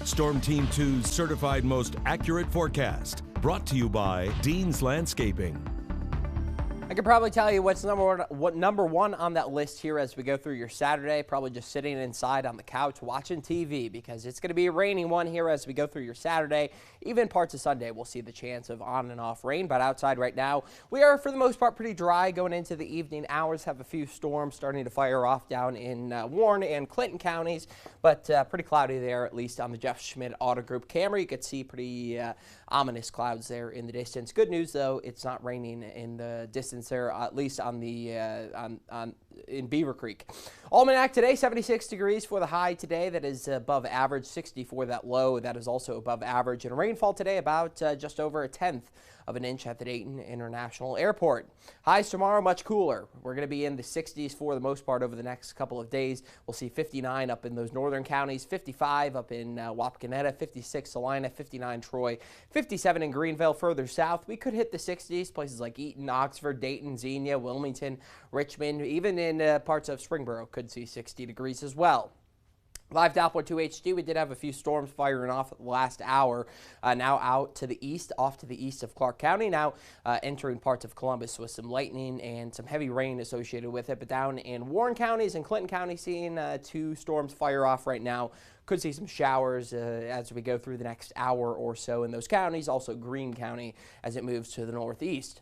Storm Team 2's certified most accurate forecast, brought to you by Dean's Landscaping. I could probably tell you what's number one on that list here as we go through your Saturday. Probably just sitting inside on the couch watching TV, because it's going to be a rainy one here as we go through your Saturday. Even parts of Sunday, we'll see the chance of on and off rain. But outside right now, we are for the most part pretty dry going into the evening hours. Have a few storms starting to fire off down in Warren and Clinton counties, but pretty cloudy there, at least on the Jeff Schmidt Auto Group camera. You could see pretty ominous clouds there in the distance. Good news though, it's not raining in the distance there, at least on the in Beaver Creek. Almanac today, 76 degrees for the high today. That is above average. 60 for that low. That is also above average. And rainfall today about just over 1/10 of an inch at the Dayton International Airport. Highs tomorrow much cooler. We're going to be in the 60s for the most part over the next couple of days. We'll see 59 up in those northern counties, 55 up in Wapakoneta, 56 Salina, 59 Troy, 57 in Greenville. Further south, we could hit the 60s. Places like Eaton, Oxford, Dayton, Xenia, Wilmington, Richmond, even in parts of Springboro could see 60 degrees as well. Live Doppler 2 HD, we did have a few storms firing off the last hour. Now out to the east, off to the east of Clark County. Now entering parts of Columbus with some lightning and some heavy rain associated with it. But down in Warren counties and Clinton County, seeing two storms fire off right now. Could see some showers as we go through the next hour or so in those counties. Also Greene County as it moves to the northeast.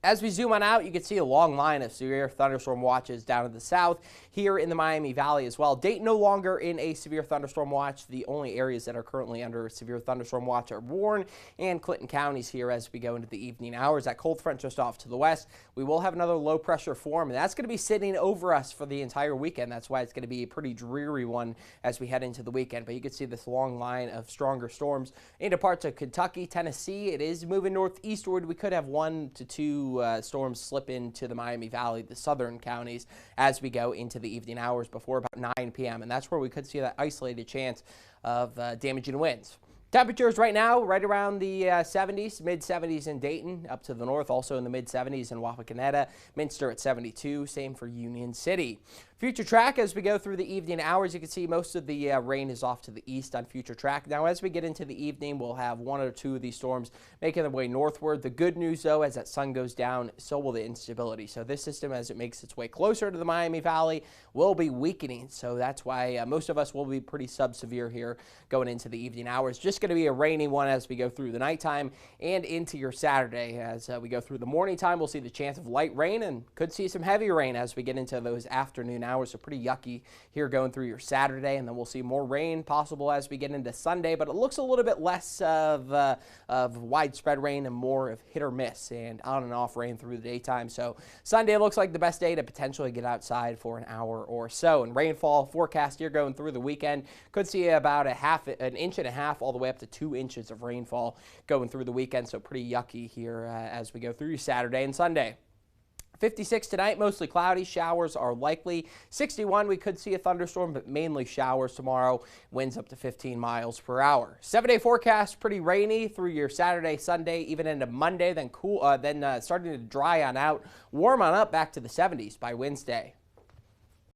As we zoom on out, you can see a long line of severe thunderstorm watches down in the south, here in the Miami Valley as well. Dayton no longer in a severe thunderstorm watch. The only areas that are currently under a severe thunderstorm watch are Warren and Clinton counties here as we go into the evening hours. That cold front just off to the west. We will have another low pressure form, and that's going to be sitting over us for the entire weekend. That's why it's going to be a pretty dreary one as we head into the weekend. But you can see this long line of stronger storms into parts of Kentucky, Tennessee. It is moving northeastward. We could have 1 to 2 storms slip into the Miami Valley, the southern counties, as we go into the evening hours before about 9 p.m. And that's where we could see that isolated chance of damaging winds. Temperatures right now right around the 70s, mid-70s in Dayton, up to the north, also in the mid-70s in Wapakoneta, Minster at 72, same for Union City. Future track, as we go through the evening hours, you can see most of the rain is off to the east on future track. Now, as we get into the evening, we'll have 1 or 2 of these storms making their way northward. The good news, though, as that sun goes down, so will the instability. So this system, as it makes its way closer to the Miami Valley, will be weakening. So that's why most of us will be pretty sub-severe here going into the evening hours. Just going to be a rainy one as we go through the nighttime and into your Saturday. As we go through the morning time, we'll see the chance of light rain and could see some heavy rain as we get into those afternoon hours. So pretty yucky here going through your Saturday, and then we'll see more rain possible as we get into Sunday, but it looks a little bit less of widespread rain and more of hit or miss and on and off rain through the daytime. So Sunday looks like the best day to potentially get outside for an hour or so. And rainfall forecast here going through the weekend, could see about an inch and a half all the way up to 2 inches of rainfall going through the weekend. So pretty yucky here as we go through Saturday and Sunday. 56 tonight, mostly cloudy. Showers are likely. 61, we could see a thunderstorm, but mainly showers tomorrow. Winds up to 15 miles per hour. 7-day forecast, pretty rainy through your Saturday, Sunday, even into Monday, then cool, then starting to dry on out. Warm on up back to the 70s by Wednesday.